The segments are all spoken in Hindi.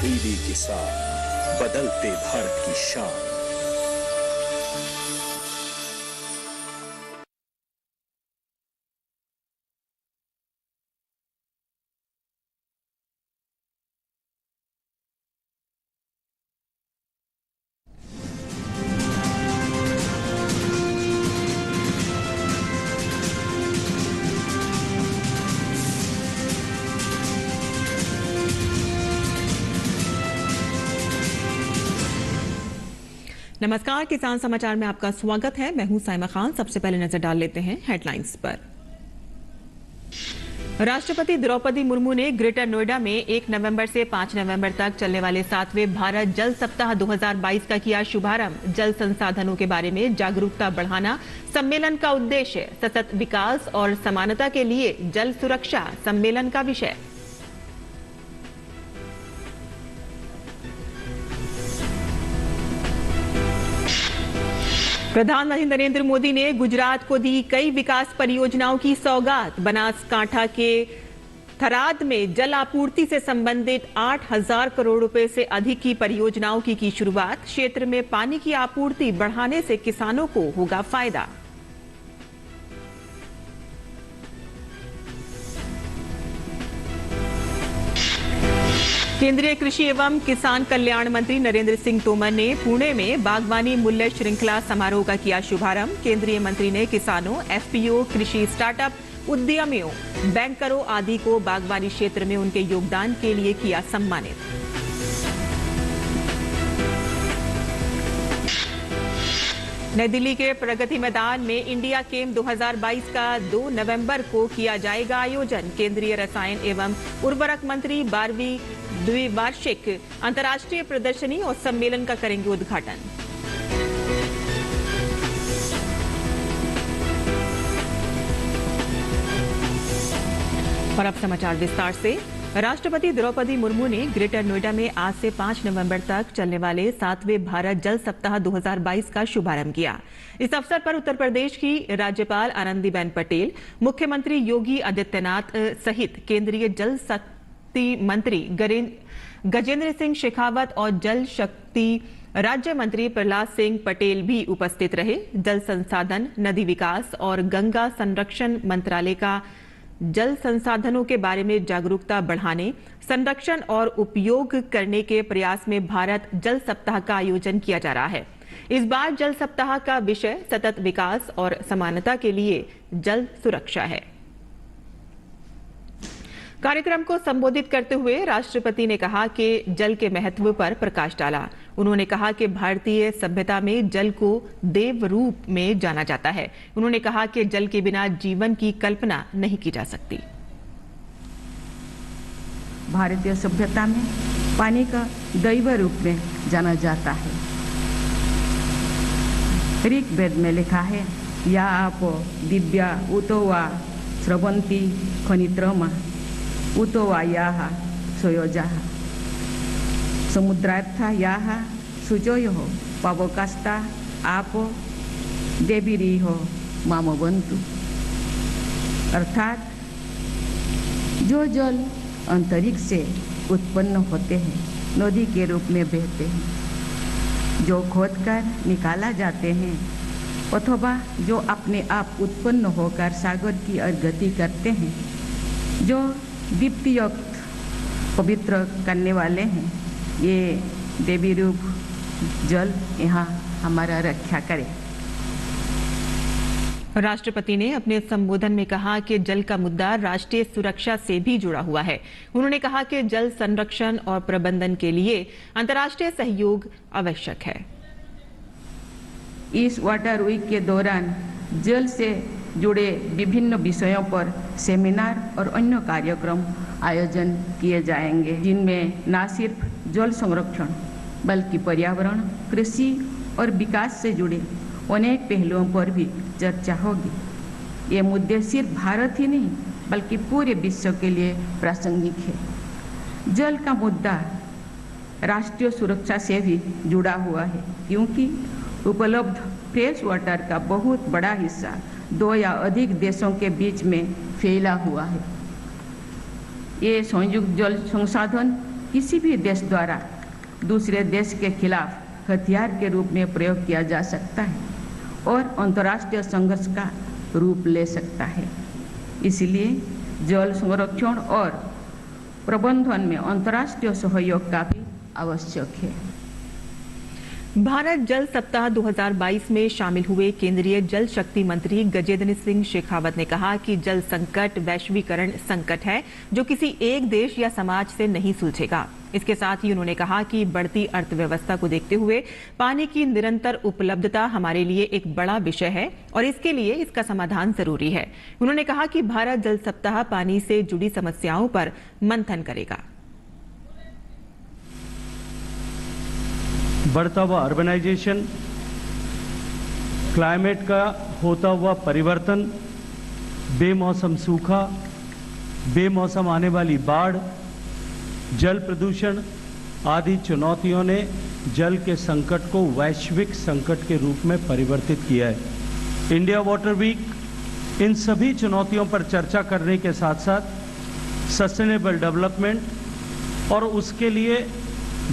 दीदी के साथ बदलते भारत की शान। नमस्कार, किसान समाचार में आपका स्वागत है। मैं हूं साइमा खान। सबसे पहले नजर डाल लेते हैं हेडलाइंस पर। राष्ट्रपति द्रौपदी मुर्मू ने ग्रेटर नोएडा में 1 नवंबर से 5 नवंबर तक चलने वाले 7वें भारत जल सप्ताह 2022 का किया शुभारंभ। जल संसाधनों के बारे में जागरूकता बढ़ाना सम्मेलन का उद्देश्य। सतत विकास और समानता के लिए जल सुरक्षा सम्मेलन का विषय। प्रधानमंत्री नरेंद्र मोदी ने गुजरात को दी कई विकास परियोजनाओं की सौगात। बनासकांठा के थराद में जल आपूर्ति से संबंधित 8,000 करोड़ रुपए से अधिक की परियोजनाओं की शुरुआत। क्षेत्र में पानी की आपूर्ति बढ़ाने से किसानों को होगा फायदा। केंद्रीय कृषि एवं किसान कल्याण मंत्री नरेंद्र सिंह तोमर ने पुणे में बागवानी मूल्य श्रृंखला समारोह का किया शुभारंभ। केंद्रीय मंत्री ने किसानों, एफपीओ, कृषि स्टार्टअप, उद्यमियों, बैंकरों आदि को बागवानी क्षेत्र में उनके योगदान के लिए किया सम्मानित। नई दिल्ली के प्रगति मैदान में इंडिया केम 2022 का 2 नवंबर को किया जाएगा आयोजन। केंद्रीय रसायन एवं उर्वरक मंत्री 12वीं द्विवार्षिक अंतर्राष्ट्रीय प्रदर्शनी और सम्मेलन का करेंगे उद्घाटन। और अब समाचार विस्तार से। राष्ट्रपति द्रौपदी मुर्मू ने ग्रेटर नोएडा में आज से 5 नवंबर तक चलने वाले 7वें भारत जल सप्ताह 2022 का शुभारंभ किया। इस अवसर पर उत्तर प्रदेश की राज्यपाल आनंदीबेन पटेल, मुख्यमंत्री योगी आदित्यनाथ सहित केंद्रीय जल शक्ति मंत्री गजेंद्र सिंह शेखावत और जल शक्ति राज्य मंत्री प्रहलाद सिंह पटेल भी उपस्थित रहे। जल संसाधन, नदी विकास और गंगा संरक्षण मंत्रालय का जल संसाधनों के बारे में जागरूकता बढ़ाने, संरक्षण और उपयोग करने के प्रयास में भारत जल सप्ताह का आयोजन किया जा रहा है। इस बार जल सप्ताह का विषय सतत विकास और समानता के लिए जल सुरक्षा है। कार्यक्रम को संबोधित करते हुए राष्ट्रपति ने कहा कि जल के महत्व पर प्रकाश डाला। उन्होंने कहा कि भारतीय सभ्यता में जल को देव रूप में जाना जाता है। उन्होंने कहा कि जल के बिना जीवन की कल्पना नहीं की जा सकती। भारतीय सभ्यता में पानी का दैव रूप में जाना जाता है। ऋग्वेद में लिखा है, या आप दिव्या उतो वा स्रवंती खनित्रमा उतो वा याः सोयोजाः समुद्रार्था याः सुजोयोः पावकास्ता आपो देवीरीहो मामवन्तु। अर्थात जो जल अंतरिक्ष से उत्पन्न होते हैं, नदी के रूप में बहते हैं, जो खोदकर निकाला जाते हैं अथवा जो अपने आप उत्पन्न होकर सागर की ओर गति करते हैं, जो दीप्तियुक्त पवित्र करने वाले हैं, ये देवी रूप जल यहाँ हमारा रक्षा करे। राष्ट्रपति ने अपने संबोधन में कहा कि जल का मुद्दा राष्ट्रीय सुरक्षा से भी जुड़ा हुआ है। उन्होंने कहा कि जल संरक्षण और प्रबंधन के लिए अंतर्राष्ट्रीय सहयोग आवश्यक है। इस वाटर वीक के दौरान जल से जुड़े विभिन्न विषयों पर सेमिनार और अन्य कार्यक्रम आयोजन किए जाएंगे, जिनमें न सिर्फ जल संरक्षण बल्कि पर्यावरण, कृषि और विकास से जुड़े अनेक पहलुओं पर भी चर्चा होगी। ये मुद्दे सिर्फ भारत ही नहीं बल्कि पूरे विश्व के लिए प्रासंगिक है। जल का मुद्दा राष्ट्रीय सुरक्षा से भी जुड़ा हुआ है, क्योंकि उपलब्ध फ्रेश वाटर का बहुत बड़ा हिस्सा 2 या अधिक देशों के बीच में फैला हुआ है। ये संयुक्त जल संसाधन किसी भी देश द्वारा दूसरे देश के खिलाफ हथियार के रूप में प्रयोग किया जा सकता है और अंतर्राष्ट्रीय संघर्ष का रूप ले सकता है। इसलिए जल संरक्षण और प्रबंधन में अंतर्राष्ट्रीय सहयोग का भी आवश्यक है। भारत जल सप्ताह 2022 में शामिल हुए केंद्रीय जल शक्ति मंत्री गजेंद्र सिंह शेखावत ने कहा कि जल संकट वैश्वीकरण संकट है जो किसी एक देश या समाज से नहीं सुलझेगा। इसके साथ ही उन्होंने कहा कि बढ़ती अर्थव्यवस्था को देखते हुए पानी की निरंतर उपलब्धता हमारे लिए एक बड़ा विषय है और इसके लिए इसका समाधान जरूरी है। उन्होंने कहा कि भारत जल सप्ताह पानी से जुड़ी समस्याओं पर मंथन करेगा। बढ़ता हुआ अर्बनाइजेशन, क्लाइमेट का होता हुआ परिवर्तन, बेमौसम सूखा, बेमौसम आने वाली बाढ़, जल प्रदूषण आदि चुनौतियों ने जल के संकट को वैश्विक संकट के रूप में परिवर्तित किया है। इंडिया वाटर वीक इन सभी चुनौतियों पर चर्चा करने के साथ साथ सस्टेनेबल डेवलपमेंट और उसके लिए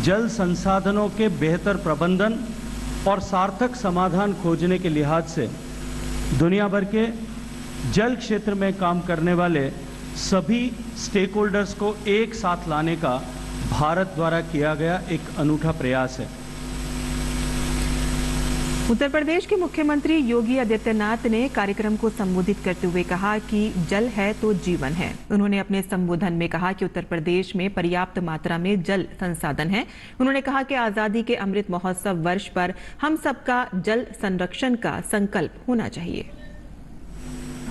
जल संसाधनों के बेहतर प्रबंधन और सार्थक समाधान खोजने के लिहाज से दुनिया भर के जल क्षेत्र में काम करने वाले सभी स्टेक होल्डर्स को एक साथ लाने का भारत द्वारा किया गया एक अनूठा प्रयास है। उत्तर प्रदेश के मुख्यमंत्री योगी आदित्यनाथ ने कार्यक्रम को संबोधित करते हुए कहा कि जल है तो जीवन है। उन्होंने अपने संबोधन में कहा कि उत्तर प्रदेश में पर्याप्त मात्रा में जल संसाधन है। उन्होंने कहा कि आजादी के अमृत महोत्सव वर्ष पर हम सबका जल संरक्षण का संकल्प होना चाहिए।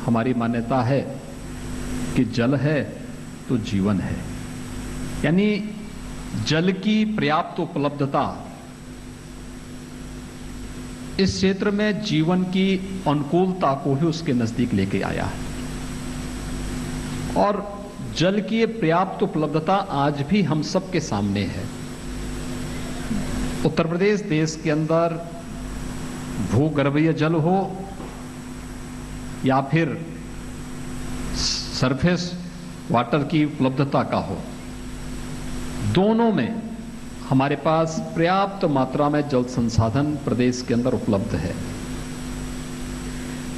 हमारी मान्यता है कि जल है तो जीवन है, यानी जल की पर्याप्त उपलब्धता इस क्षेत्र में जीवन की अनुकूलता को ही उसके नजदीक लेके आया है और जल की पर्याप्त उपलब्धता आज भी हम सबके सामने है। उत्तर प्रदेश देश के अंदर भूगर्भीय जल हो या फिर सरफेस वाटर की उपलब्धता का हो, दोनों में हमारे पास पर्याप्त मात्रा में जल संसाधन प्रदेश के अंदर उपलब्ध है।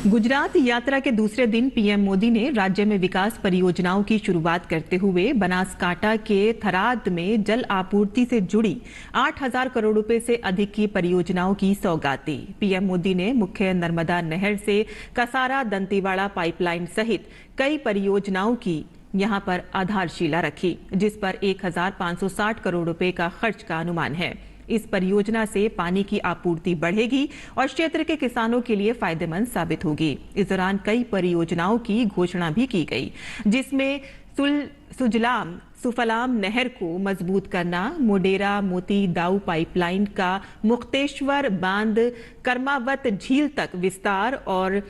गुजरात यात्रा के दूसरे दिन पीएम मोदी ने राज्य में विकास परियोजनाओं की शुरुआत करते हुए बनासकांठा के थराद में जल आपूर्ति से जुड़ी 8,000 करोड़ रुपए से अधिक की परियोजनाओं की सौगात दी। पीएम मोदी ने मुख्य नर्मदा नहर से कसारा दंतेवाड़ा पाइपलाइन सहित कई परियोजनाओं की यहां पर आधारशिला रखी, जिस पर 1,560 करोड़ रुपए का खर्च का अनुमान है। इस परियोजना से पानी की आपूर्ति बढ़ेगी और क्षेत्र के किसानों के लिए फायदेमंद साबित होगी। इस दौरान कई परियोजनाओं की घोषणा भी की गई, जिसमें सुजलाम सुफलाम नहर को मजबूत करना, मोडेरा मोती दाऊ पाइपलाइन का मुक्तेश्वर बांध कर्मावत झील तक विस्तार और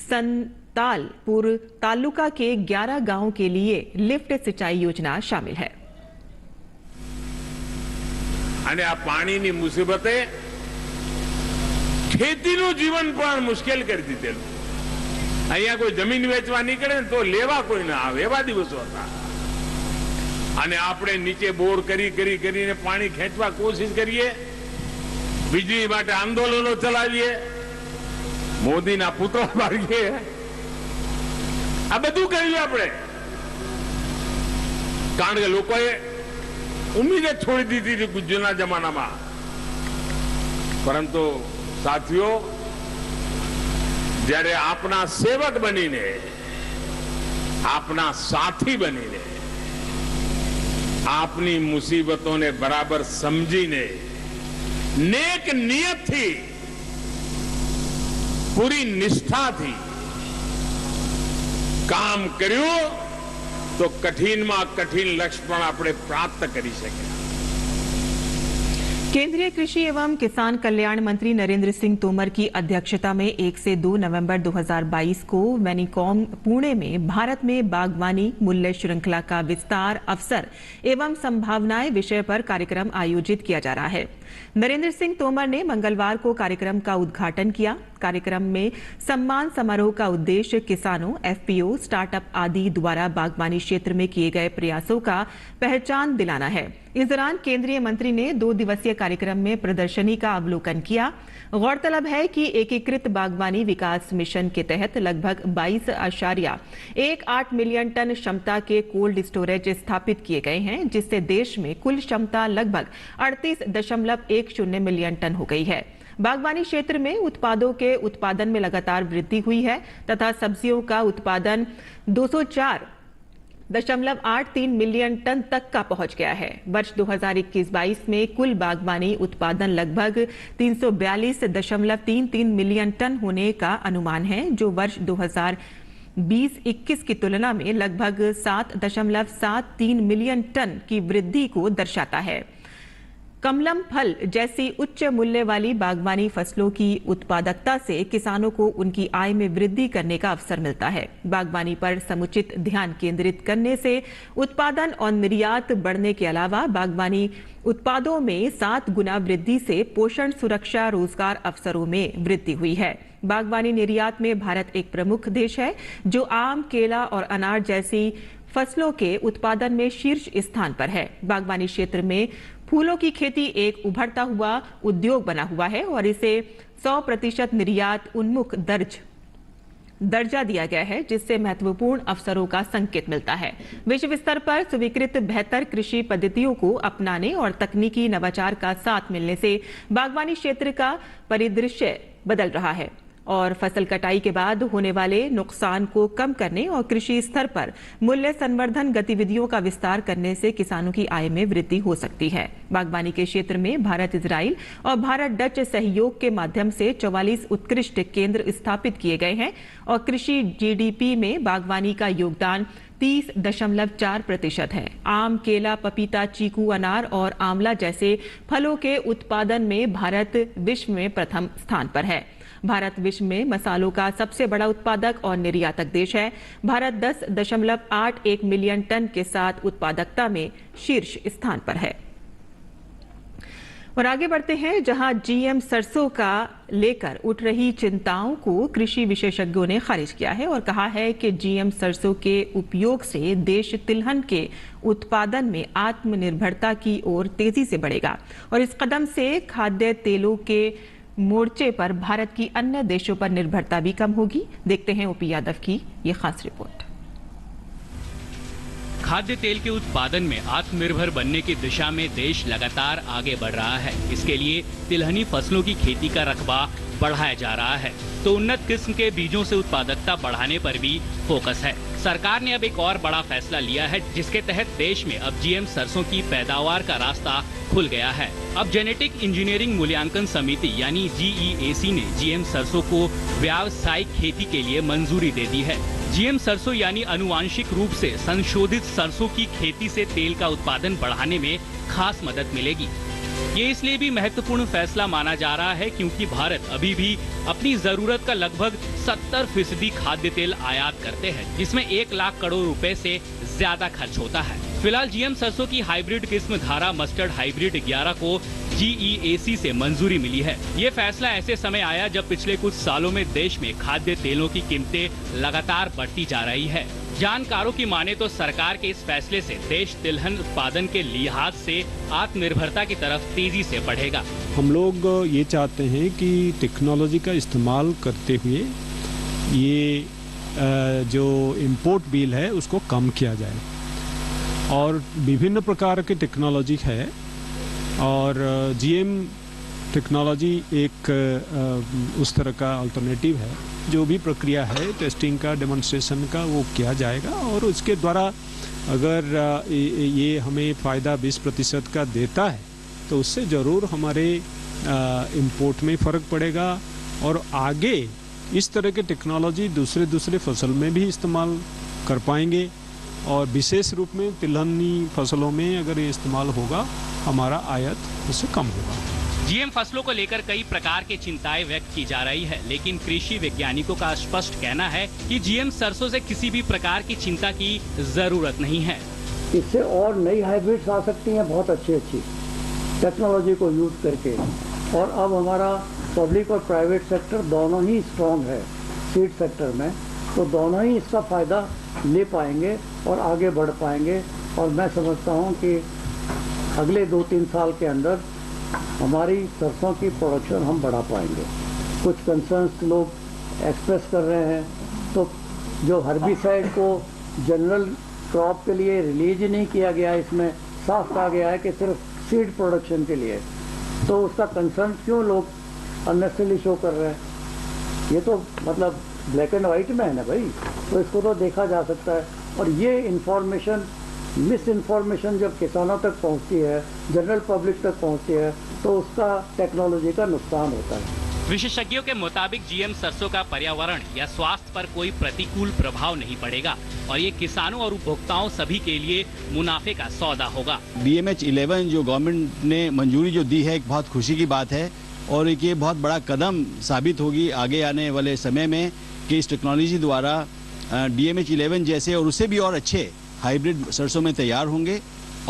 संतालपुर तालुका के 11 गांवों के लिए लिफ्ट सिंचाई योजना शामिल है। અને આ પાણીની મુસીબતે ખેતીનું જીવન પણ મુશ્કેલ કરી દીધેલું। અહીંયા કોઈ જમીન વેચવા નીકળે ને તો લેવા કોઈ ના આવે એવા દિવસો હતા। અને આપણે નીચે બોર કરીને પાણી ખેંચવા કોશિશ કરીએ, વીજળી માટે આંદોલનો ચલાવીએ, મોદીના પુતળા મારીએ, આ બધું કર્યું આપણે, કારણ કે લોકોએ उम्मीद छोड़ दी थी गुजराना जमाना में। परंतु साथियों, जયારે આપના સેવક બનીને, આપના સાથી બનીને, આપની મુસીબતોને બરાબર સમજીને, નેક નિયતથી, પૂરી નિષ્ઠાથી કામ કર્યું तो कठिन में कठिन लक्ष्य पर આપણે प्राप्त કરી શકે। केंद्रीय कृषि एवं किसान कल्याण मंत्री नरेंद्र सिंह तोमर की अध्यक्षता में 1 से 2 नवंबर 2022 को मैनीकॉम पुणे में भारत में बागवानी मूल्य श्रृंखला का विस्तार, अवसर एवं संभावनाएं विषय पर कार्यक्रम आयोजित किया जा रहा है। नरेंद्र सिंह तोमर ने मंगलवार को कार्यक्रम का उद्घाटन किया। कार्यक्रम में सम्मान समारोह का उद्देश्य किसानों, एफपीओ, स्टार्टअप आदि द्वारा बागवानी क्षेत्र में किए गए प्रयासों का पहचान दिलाना है। इस दौरान केंद्रीय मंत्री ने 2 दिवसीय कार्यक्रम में प्रदर्शनी का अवलोकन किया। गौरतलब है कि एकीकृत बागवानी विकास मिशन के तहत लगभग 22.18 मिलियन टन क्षमता के कोल्ड स्टोरेज स्थापित किए गए हैं, जिससे देश में कुल क्षमता लगभग 38.10 मिलियन टन हो गई है। बागवानी क्षेत्र में उत्पादों के उत्पादन में लगातार वृद्धि हुई है तथा सब्जियों का उत्पादन 204.83 मिलियन टन तक का पहुंच गया है। वर्ष 2021-22 में कुल बागवानी उत्पादन लगभग 342.33 मिलियन टन होने का अनुमान है, जो वर्ष 2020-21 की तुलना में लगभग 7.73 मिलियन टन की वृद्धि को दर्शाता है। कमलम फल जैसी उच्च मूल्य वाली बागवानी फसलों की उत्पादकता से किसानों को उनकी आय में वृद्धि करने का अवसर मिलता है। बागवानी पर समुचित ध्यान केंद्रित करने से उत्पादन और निर्यात बढ़ने के अलावा बागवानी उत्पादों में 7 गुना वृद्धि से पोषण, सुरक्षा, रोजगार अवसरों में वृद्धि हुई है। बागवानी निर्यात में भारत एक प्रमुख देश है, जो आम, केला और अनार जैसी फसलों के उत्पादन में शीर्ष स्थान पर है। बागवानी क्षेत्र में फूलों की खेती एक उभरता हुआ उद्योग बना हुआ है और इसे 100% निर्यात उन्मुख दर्जा दिया गया है, जिससे महत्वपूर्ण अवसरों का संकेत मिलता है। विश्व स्तर पर स्वीकृत बेहतर कृषि पद्धतियों को अपनाने और तकनीकी नवाचार का साथ मिलने से बागवानी क्षेत्र का परिदृश्य बदल रहा है और फसल कटाई के बाद होने वाले नुकसान को कम करने और कृषि स्तर पर मूल्य संवर्धन गतिविधियों का विस्तार करने से किसानों की आय में वृद्धि हो सकती है। बागवानी के क्षेत्र में भारत, इजराइल और भारत डच सहयोग के माध्यम से 44 उत्कृष्ट केंद्र स्थापित किए गए हैं और कृषि जीडीपी में बागवानी का योगदान 30.4% है। आम, केला, पपीता, चीकू, अनार और आंवला जैसे फलों के उत्पादन में भारत विश्व में प्रथम स्थान पर है। भारत विश्व में मसालों का सबसे बड़ा उत्पादक और निर्यातक देश है। भारत 10.81 मिलियन टन के साथ उत्पादकता में शीर्ष स्थान पर है। और आगे बढ़ते हैं, जहां जीएम सरसों का लेकर उठ रही चिंताओं को कृषि विशेषज्ञों ने खारिज किया है और कहा है कि जीएम सरसों के उपयोग से देश तिलहन के उत्पादन में आत्मनिर्भरता की ओर तेजी से बढ़ेगा और इस कदम से खाद्य तेलों के मोर्चे पर भारत की अन्य देशों पर निर्भरता भी कम होगी। देखते हैं ओपी यादव की ये खास रिपोर्ट। खाद्य तेल के उत्पादन में आत्मनिर्भर बनने की दिशा में देश लगातार आगे बढ़ रहा है। इसके लिए तिलहनी फसलों की खेती का रकबा बढ़ाया जा रहा है, तो उन्नत किस्म के बीजों से उत्पादकता बढ़ाने पर भी फोकस है। सरकार ने अब एक और बड़ा फैसला लिया है, जिसके तहत देश में अब जीएम सरसों की पैदावार का रास्ता खुल गया है। अब जेनेटिक इंजीनियरिंग मूल्यांकन समिति यानी जीईएसी ने जीएम सरसों को व्यावसायिक खेती के लिए मंजूरी दे दी है। जीएम सरसों यानी अनुवांशिक रूप से संशोधित सरसों की खेती से तेल का उत्पादन बढ़ाने में खास मदद मिलेगी। ये इसलिए भी महत्वपूर्ण फैसला माना जा रहा है क्योंकि भारत अभी भी अपनी जरूरत का लगभग 70% खाद्य तेल आयात करते हैं, जिसमें 1 लाख करोड़ रुपए से ज्यादा खर्च होता है। फिलहाल जीएम सरसों की हाइब्रिड किस्म धारा मस्टर्ड हाइब्रिड 11 को जीईएसी से मंजूरी मिली है। ये फैसला ऐसे समय आया जब पिछले कुछ सालों में देश में खाद्य तेलों की कीमतें लगातार बढ़ती जा रही है। जानकारों की माने तो सरकार के इस फैसले से देश तिलहन उत्पादन के लिहाज से आत्मनिर्भरता की तरफ तेजी से बढ़ेगा। हम लोग ये चाहते हैं कि टेक्नोलॉजी का इस्तेमाल करते हुए ये जो इंपोर्ट बिल है उसको कम किया जाए और विभिन्न प्रकार की टेक्नोलॉजी है और जीएम टेक्नोलॉजी एक उस तरह का अल्टरनेटिव है। जो भी प्रक्रिया है टेस्टिंग का, डेमोन्स्ट्रेशन का, वो किया जाएगा और उसके द्वारा अगर ये हमें फ़ायदा 20% का देता है तो उससे ज़रूर हमारे इंपोर्ट में फ़र्क पड़ेगा और आगे इस तरह के टेक्नोलॉजी दूसरे फसल में भी इस्तेमाल कर पाएंगे और विशेष रूप में तिलहनी फसलों में अगर ये इस्तेमाल होगा हमारा आयात उससे कम होगा। जीएम फसलों को लेकर कई प्रकार की चिंताएं व्यक्त की जा रही है, लेकिन कृषि वैज्ञानिकों का स्पष्ट कहना है कि जीएम सरसों से किसी भी प्रकार की चिंता की जरूरत नहीं है। इससे और नई हाइब्रिड्स आ सकती हैं, बहुत अच्छी टेक्नोलॉजी को यूज़ करके। और अब हमारा पब्लिक और प्राइवेट सेक्टर दोनों ही स्ट्रॉन्ग है सीड सेक्टर में, तो दोनों ही इसका फ़ायदा ले पाएंगे और आगे बढ़ पाएंगे। और मैं समझता हूँ कि अगले 2-3 साल के अंदर हमारी सरसों की प्रोडक्शन हम बढ़ा पाएंगे। कुछ कंसर्न्स लोग एक्सप्रेस कर रहे हैं, तो जो हर्बिसाइड को जनरल क्रॉप के लिए रिलीज नहीं किया गया, इसमें साफ कहा गया है कि सिर्फ सीड प्रोडक्शन के लिए, तो उसका कंसर्न क्यों लोग अननेसेसरली शो कर रहे हैं? ये तो मतलब ब्लैक एंड वाइट में है ना भाई, तो इसको तो देखा जा सकता है। और ये इंफॉर्मेशन, मिस इन्फॉर्मेशन जब किसानों तक पहुंचती है, जनरल पब्लिक तक पहुंचती है, तो उसका टेक्नोलॉजी का नुकसान होता है। विशेषज्ञों के मुताबिक जीएम सरसों का पर्यावरण या स्वास्थ्य पर कोई प्रतिकूल प्रभाव नहीं पड़ेगा और ये किसानों और उपभोक्ताओं सभी के लिए मुनाफे का सौदा होगा। DMH-11 जो गवर्नमेंट ने मंजूरी जो दी है, एक बहुत खुशी की बात है और एक ये बहुत बड़ा कदम साबित होगी आगे आने वाले समय में कि इस टेक्नोलॉजी द्वारा DMH-11 जैसे और उससे भी और अच्छे हाइब्रिड सरसों में तैयार होंगे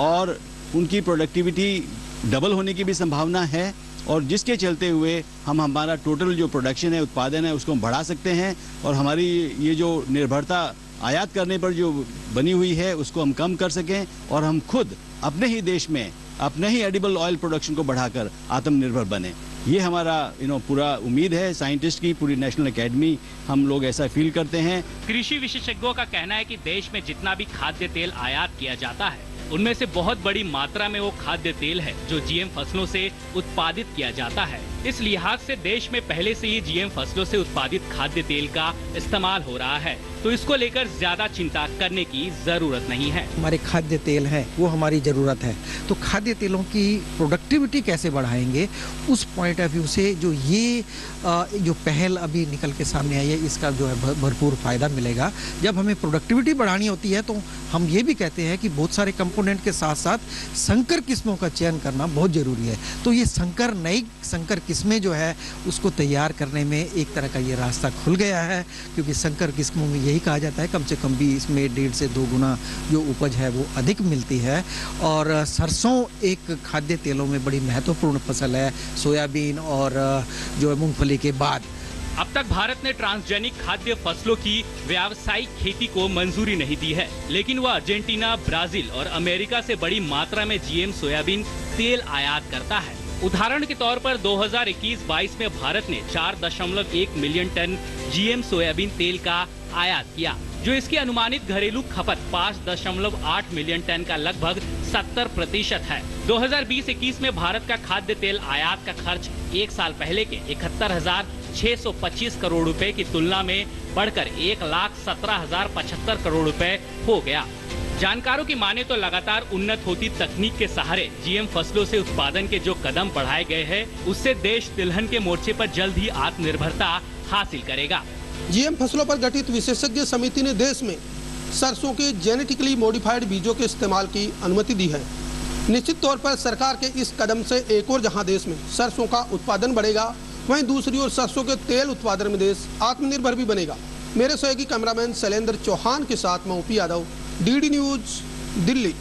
और उनकी प्रोडक्टिविटी डबल होने की भी संभावना है और जिसके चलते हुए हम हमारा टोटल जो प्रोडक्शन है, उत्पादन है, उसको हम बढ़ा सकते हैं और हमारी ये जो निर्भरता आयात करने पर जो बनी हुई है उसको हम कम कर सकें और हम खुद अपने ही देश में अपने ही एडिबल ऑयल प्रोडक्शन को बढ़ाकर आत्मनिर्भर बने। ये हमारा पूरा उम्मीद है, साइंटिस्ट की पूरी नेशनल एकेडमी, हम लोग ऐसा फील करते हैं। कृषि विशेषज्ञों का कहना है कि देश में जितना भी खाद्य तेल आयात किया जाता है उनमें से बहुत बड़ी मात्रा में वो खाद्य तेल है जो जीएम फसलों से उत्पादित किया जाता है। इस लिहाज से देश में पहले से ही जीएम फसलों से उत्पादित खाद्य तेल का इस्तेमाल हो रहा है, तो इसको लेकर ज्यादा चिंता करने की जरूरत नहीं है। हमारे खाद्य तेल है वो हमारी जरूरत है, तो खाद्य तेलों की प्रोडक्टिविटी कैसे बढ़ाएंगे, उस पॉइंट ऑफ व्यू से जो ये जो पहल अभी निकल के सामने आई है, इसका जो है भरपूर फायदा मिलेगा। जब हमें प्रोडक्टिविटी बढ़ानी होती है तो हम ये भी कहते हैं कि बहुत सारे कंपोनेंट के साथ साथ संकर किस्मों का चयन करना बहुत जरूरी है। तो ये नई संकर किस्में जो है उसको तैयार करने में एक तरह का ये रास्ता खुल गया है, क्योंकि संकर किस्मों में यही कहा जाता है कम से कम भी इसमें 1.5 से 2 गुना जो उपज है वो अधिक मिलती है। और सरसों एक खाद्य तेलों में बड़ी महत्वपूर्ण फसल है, सोयाबीन और जो है मूंगफली के बाद। अब तक भारत ने ट्रांसजेनिक खाद्य फसलों की व्यावसायिक खेती को मंजूरी नहीं दी है, लेकिन वह अर्जेंटीना, ब्राजील और अमेरिका से बड़ी मात्रा में जीएम सोयाबीन तेल आयात करता है। उदाहरण के तौर पर 2021-22 में भारत ने 4.1 मिलियन टन जीएम सोयाबीन तेल का आयात किया, जो इसकी अनुमानित घरेलू खपत 5.8 मिलियन टन का लगभग 70% है। 2020-21 में भारत का खाद्य तेल आयात का खर्च एक साल पहले के 71,625 करोड़ रुपए की तुलना में बढ़कर 1,17,075 करोड़ रुपए हो गया। जानकारों की माने तो लगातार उन्नत होती तकनीक के सहारे जीएम फसलों से उत्पादन के जो कदम बढ़ाए गए हैं, उससे देश तिलहन के मोर्चे पर जल्द ही आत्मनिर्भरता हासिल करेगा। जीएम फसलों पर गठित विशेषज्ञ समिति ने देश में सरसों के जेनेटिकली मॉडिफाइड बीजों के इस्तेमाल की अनुमति दी है। निश्चित तौर पर सरकार के इस कदम से एक और जहां देश में सरसों का उत्पादन बढ़ेगा, वहीं दूसरी ओर सरसों के तेल उत्पादन में देश आत्मनिर्भर भी बनेगा। मेरे सहयोगी कैमरामैन शैलेंद्र चौहान के साथ मैं OP Yadav, DD news, Delhi.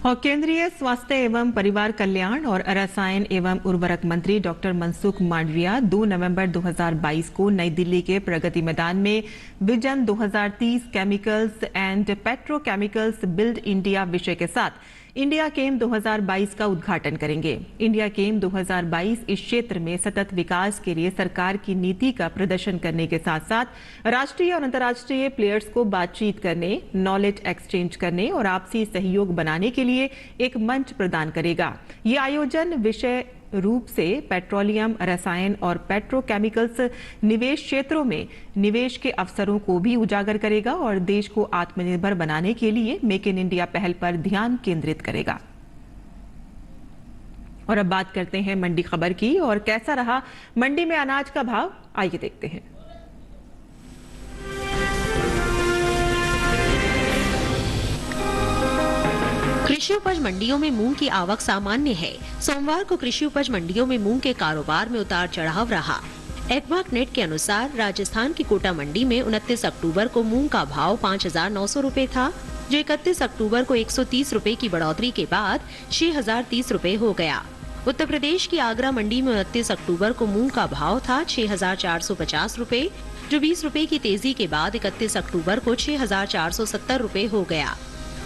और केंद्रीय स्वास्थ्य एवं परिवार कल्याण और रसायन एवं उर्वरक मंत्री डॉक्टर मनसुख मांडविया 2 नवंबर 2022 को नई दिल्ली के प्रगति मैदान में vision 2030 chemicals and petrochemicals build India विषय के साथ इंडिया केम 2022 का उद्घाटन करेंगे। इंडिया केम 2022 इस क्षेत्र में सतत विकास के लिए सरकार की नीति का प्रदर्शन करने के साथ साथ राष्ट्रीय और अंतर्राष्ट्रीय प्लेयर्स को बातचीत करने, नॉलेज एक्सचेंज करने और आपसी सहयोग बनाने के लिए एक मंच प्रदान करेगा। ये आयोजन विषय रूप से पेट्रोलियम, रसायन और पेट्रोकेमिकल्स निवेश क्षेत्रों में निवेश के अवसरों को भी उजागर करेगा और देश को आत्मनिर्भर बनाने के लिए मेक इन इंडिया पहल पर ध्यान केंद्रित करेगा। और अब बात करते हैं मंडी खबर की और कैसा रहा मंडी में अनाज का भाव, आइए देखते हैं। कृषि उपज मंडियों में मूंग की आवक सामान्य है। सोमवार को कृषि उपज मंडियों में मूंग के कारोबार में उतार चढ़ाव रहा। एक्वाक नेट के अनुसार राजस्थान की कोटा मंडी में 29 अक्टूबर को मूंग का भाव 5,900 रुपए था, जो 31 अक्टूबर को 130 रुपए की बढ़ोतरी के बाद 6,030 रुपए हो गया। उत्तर प्रदेश की आगरा मंडी में 29 अक्टूबर को मूंग का भाव था 6,450 रुपए, जो 20 रुपए की तेजी के बाद 31 अक्टूबर को 6,470 रुपए हो गया।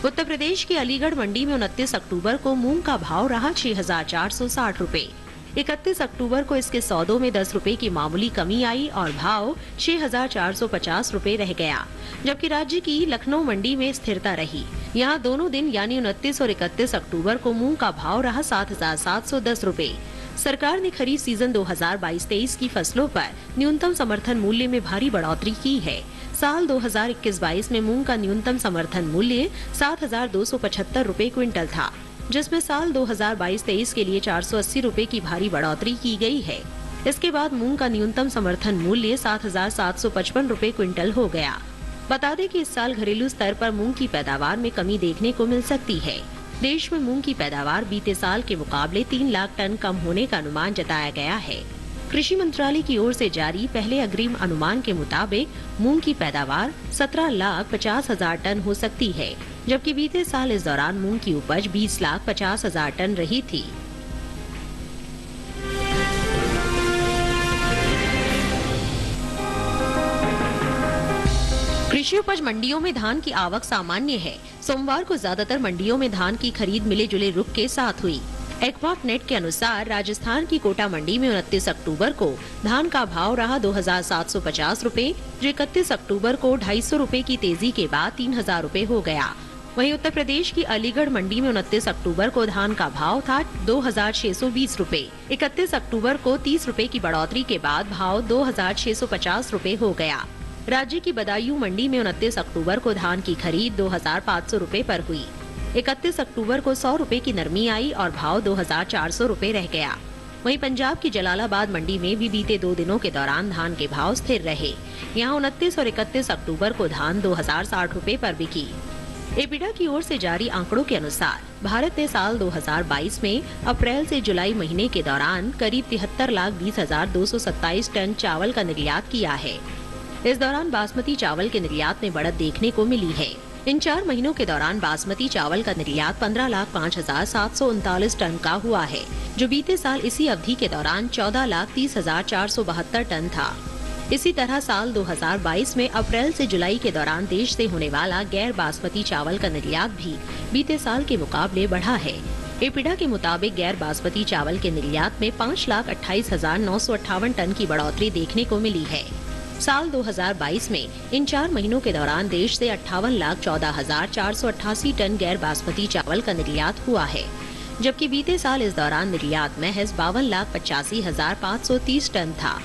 उत्तर प्रदेश की अलीगढ़ मंडी में 29 अक्टूबर को मूंग का भाव रहा 6,460 रुपए। 31 अक्टूबर को इसके सौदों में 10 रुपए की मामूली कमी आई और भाव 6,450 रुपए रह गया, जबकि राज्य की लखनऊ मंडी में स्थिरता रही। यहाँ दोनों दिन यानी 29 और 31 अक्टूबर को मूंग का भाव रहा 7,710 रुपए। सरकार ने खरीफ सीजन 2022-23 की फसलों पर न्यूनतम समर्थन मूल्य में भारी बढ़ोतरी की है। साल 2021-22 में मूंग का न्यूनतम समर्थन मूल्य 7,275 रुपए क्विंटल था, जिसमें साल 2022-23 के लिए 480 रुपए की भारी बढ़ोतरी की गई है। इसके बाद मूंग का न्यूनतम समर्थन मूल्य 7,755 रुपए क्विंटल हो गया। बता दें कि इस साल घरेलू स्तर पर मूंग की पैदावार में कमी देखने को मिल सकती है। देश में मूंग की पैदावार बीते साल के मुकाबले 3 लाख टन कम होने का अनुमान जताया गया है। कृषि मंत्रालय की ओर से जारी पहले अग्रिम अनुमान के मुताबिक मूंग की पैदावार 17,50,000 टन हो सकती है, जबकि बीते साल इस दौरान मूंग की उपज 20,50,000 टन रही थी। कृषि उपज मंडियों में धान की आवक सामान्य है। सोमवार को ज्यादातर मंडियों में धान की खरीद मिले जुले रुख के साथ हुई। एक्वाक नेट के अनुसार राजस्थान की कोटा मंडी में 29 अक्टूबर को धान का भाव रहा 2,750 रुपए, जो 31 अक्टूबर को 250 रुपए की तेजी के बाद 3,000 रुपए हो गया। वहीं उत्तर प्रदेश की अलीगढ़ मंडी में 29 अक्टूबर को धान का भाव था 2,620 रुपए। 31 अक्टूबर को 30 रुपए की बढ़ोतरी के बाद भाव 2,650 रुपए हो गया। राज्य की बदायूं मंडी में 29 अक्टूबर को धान की खरीद 2,500 रुपए पर हुई। 31 अक्टूबर को 100 रुपए की नरमी आई और भाव 2,400 रुपए रह गया। वहीं पंजाब की जलालाबाद मंडी में भी बीते 2 दिनों के दौरान धान के भाव स्थिर रहे। यहां 29 और 31 अक्टूबर को धान 2,060 रुपए पर बिकी। एपीडा की ओर से जारी आंकड़ों के अनुसार भारत ने साल 2022 में अप्रैल से जुलाई महीने के दौरान करीब 73,20,227 टन चावल का निर्यात किया है। इस दौरान बासमती चावल के निर्यात में बढ़त देखने को मिली है। इन 4 महीनों के दौरान बासमती चावल का निर्यात 15,05,739 टन का हुआ है, जो बीते साल इसी अवधि के दौरान 14,30,472 टन था। इसी तरह साल 2022 में अप्रैल से जुलाई के दौरान देश से होने वाला गैर बासमती चावल का निर्यात भी बीते साल के मुकाबले बढ़ा है। एपीडा के मुताबिक गैर बासमती चावल के निर्यात में 5,28,958 टन की बढ़ोतरी देखने को मिली है। साल 2022 में इन 4 महीनों के दौरान देश से 58,14,488 टन गैर बासमती चावल का निर्यात हुआ है, जबकि बीते साल इस दौरान निर्यात महज 52,85,530 टन था।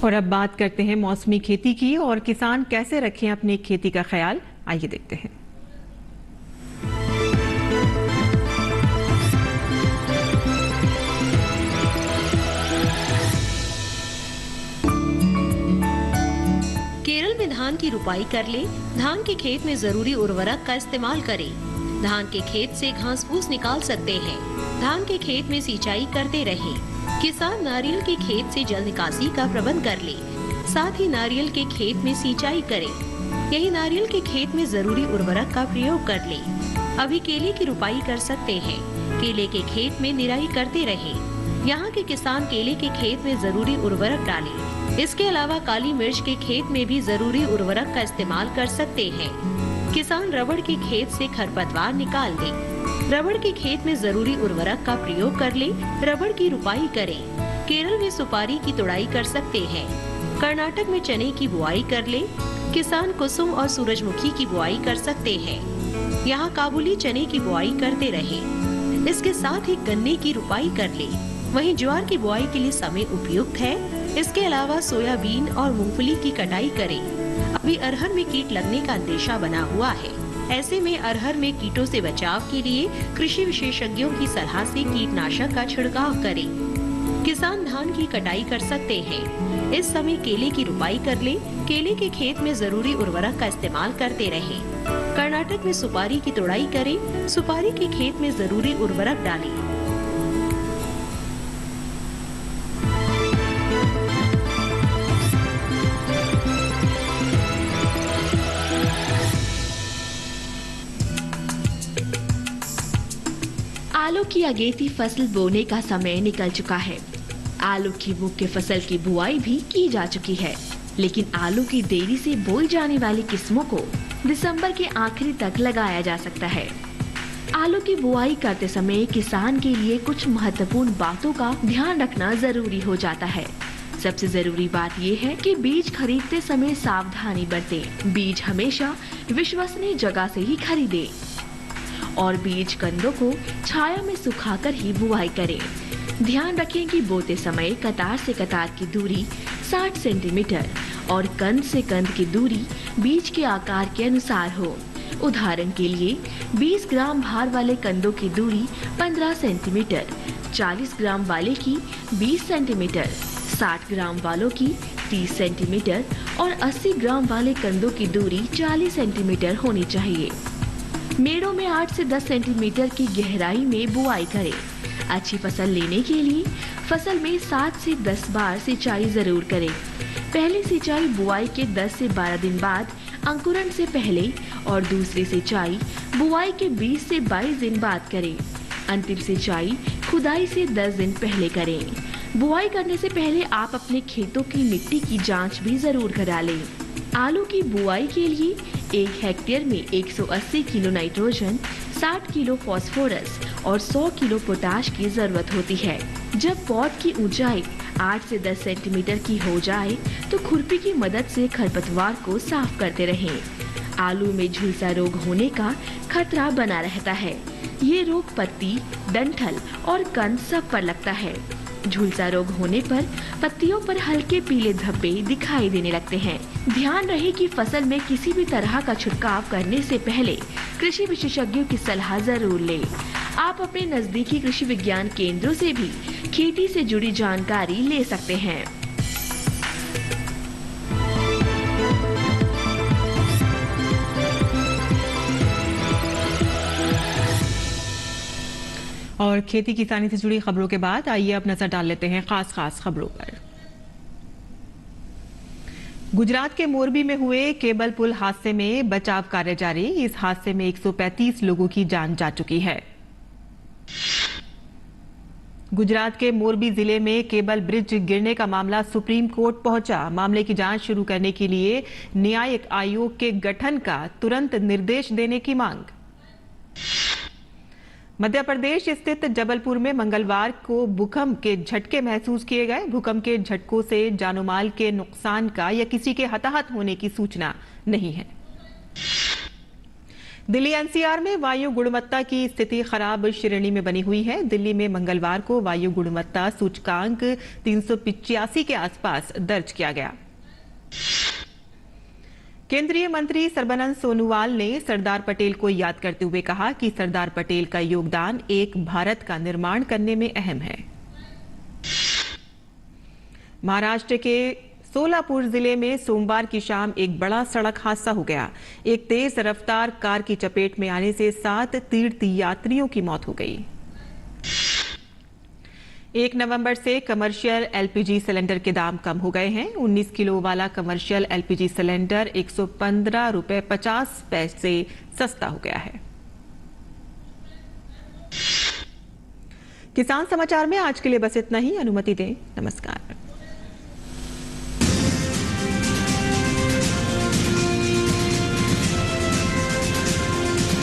और अब बात करते हैं मौसमी खेती की और किसान कैसे रखें अपनी खेती का ख्याल। आइए देखते हैं। केरल में धान की रुपाई कर ले। धान के खेत में जरूरी उर्वरक का इस्तेमाल करें। धान के खेत से घास फूस निकाल सकते हैं। धान के खेत में सिंचाई करते रहें। किसान नारियल के खेत से जल निकासी का प्रबंध कर ले। साथ ही नारियल के खेत में सिंचाई करें। यही नारियल के खेत में जरूरी उर्वरक का प्रयोग कर ले। अभी केले की रुपाई कर सकते हैं। केले के खेत में निराई करते रहें। यहाँ के किसान केले के खेत में जरूरी उर्वरक डालें। इसके अलावा काली मिर्च के खेत में भी जरूरी उर्वरक का इस्तेमाल कर सकते हैं। किसान रबड़ के खेत से खरपतवार निकाल दें। रबड़ के खेत में जरूरी उर्वरक का प्रयोग कर ले। रबड़ की रुपाई करें। केरल में सुपारी की तुड़ाई कर सकते हैं। कर्नाटक में चने की बुआई कर ले। किसान कुसुम और सूरजमुखी की बुआई कर सकते हैं। यहाँ काबुली चने की बुआई करते रहें। इसके साथ ही गन्ने की रुपाई कर ले। वहीं ज्वार की बुआई के लिए समय उपयुक्त है। इसके अलावा सोयाबीन और मूंगफली की कटाई करें। अभी अरहर में कीट लगने का अंदेशा बना हुआ है। ऐसे में अरहर में कीटों से बचाव के लिए कृषि विशेषज्ञों की सलाह से कीटनाशक का छिड़काव करें। किसान धान की कटाई कर सकते हैं। इस समय केले की रुपाई कर ले। केले के खेत में जरूरी उर्वरक का इस्तेमाल करते रहें। कर्नाटक में सुपारी की तोड़ाई करें, सुपारी के खेत में जरूरी उर्वरक डालें। आलू की अगेती फसल बोने का समय निकल चुका है। आलू की मुख्य फसल की बुआई भी की जा चुकी है, लेकिन आलू की देरी से बोई जाने वाली किस्मों को दिसंबर के आखिरी तक लगाया जा सकता है। आलू की बुआई करते समय किसान के लिए कुछ महत्वपूर्ण बातों का ध्यान रखना जरूरी हो जाता है। सबसे जरूरी बात यह है कि बीज खरीदते समय सावधानी बरतें। बीज हमेशा विश्वसनीय जगह से ही खरीदें और बीज कंदों को छाया में सुखाकर ही बुआई करें। ध्यान रखें कि बोते समय कतार से कतार की दूरी 60 सेंटीमीटर और कंद से कंद की दूरी बीज के आकार के अनुसार हो। उदाहरण के लिए 20 ग्राम भार वाले कंदों की दूरी 15 सेंटीमीटर, 40 ग्राम वाले की 20 सेंटीमीटर, 60 ग्राम वालों की 30 सेंटीमीटर और 80 ग्राम वाले कंदों की दूरी 40 सेंटीमीटर होनी चाहिए। मेड़ों में 8 से 10 सेंटीमीटर की गहराई में बुआई करें। अच्छी फसल लेने के लिए फसल में 7 से 10 बार सिंचाई जरूर करें। पहली सिंचाई बुआई के 10 से 12 दिन बाद अंकुरण से पहले और दूसरी सिंचाई बुआई के 20 से 22 दिन बाद करें। अंतिम सिंचाई खुदाई से 10 दिन पहले करें। बुआई करने से पहले आप अपने खेतों की मिट्टी की जांच भी जरूर करा लें। आलू की बुआई के लिए 1 हेक्टेयर में 180 किलो नाइट्रोजन, 60 किलो फास्फोरस और 100 किलो पोटाश की जरूरत होती है। जब पौध की ऊंचाई 8 से 10 सेंटीमीटर की हो जाए तो खुरपी की मदद से खरपतवार को साफ करते रहें। आलू में झुलसा रोग होने का खतरा बना रहता है। ये रोग पत्ती, डंठल और कंद सब पर लगता है। झुलसा रोग होने पर पत्तियों पर हल्के पीले धब्बे दिखाई देने लगते हैं। ध्यान रहे कि फसल में किसी भी तरह का छिड़काव करने से पहले कृषि विशेषज्ञों की सलाह जरूर लें। आप अपने नजदीकी कृषि विज्ञान केंद्रों से भी खेती से जुड़ी जानकारी ले सकते हैं। और खेती किसानी से जुड़ी खबरों के बाद आइए अब नजर डाल लेते हैं खास खबरों पर। गुजरात के मोरबी में हुए केबल पुल हादसे में बचाव कार्य जारी। इस हादसे में 135 लोगों की जान जा चुकी है। गुजरात के मोरबी जिले में केबल ब्रिज गिरने का मामला सुप्रीम कोर्ट पहुंचा। मामले की जांच शुरू करने के लिए न्यायिक आयोग के गठन का तुरंत निर्देश देने की मांग। मध्य प्रदेश स्थित जबलपुर में मंगलवार को भूकंप के झटके महसूस किए गए। भूकंप के झटकों से जानमाल के नुकसान का या किसी के हताहत होने की सूचना नहीं है। दिल्ली एनसीआर में वायु गुणवत्ता की स्थिति खराब श्रेणी में बनी हुई है। दिल्ली में मंगलवार को वायु गुणवत्ता सूचकांक 385 के आसपास दर्ज किया गया। केंद्रीय मंत्री सर्बानंद सोनोवाल ने सरदार पटेल को याद करते हुए कहा कि सरदार पटेल का योगदान एक भारत का निर्माण करने में अहम है। महाराष्ट्र के सोलापुर जिले में सोमवार की शाम एक बड़ा सड़क हादसा हो गया। एक तेज रफ्तार कार की चपेट में आने से 7 तीर्थ यात्रियों की मौत हो गई। 1 नवंबर से कमर्शियल एलपीजी सिलेंडर के दाम कम हो गए हैं। 19 किलो वाला कमर्शियल एलपीजी सिलेंडर 115 रुपए 50 पैसे सस्ता हो गया है। किसान समाचार में आज के लिए बस इतना ही। अनुमति दें। नमस्कार।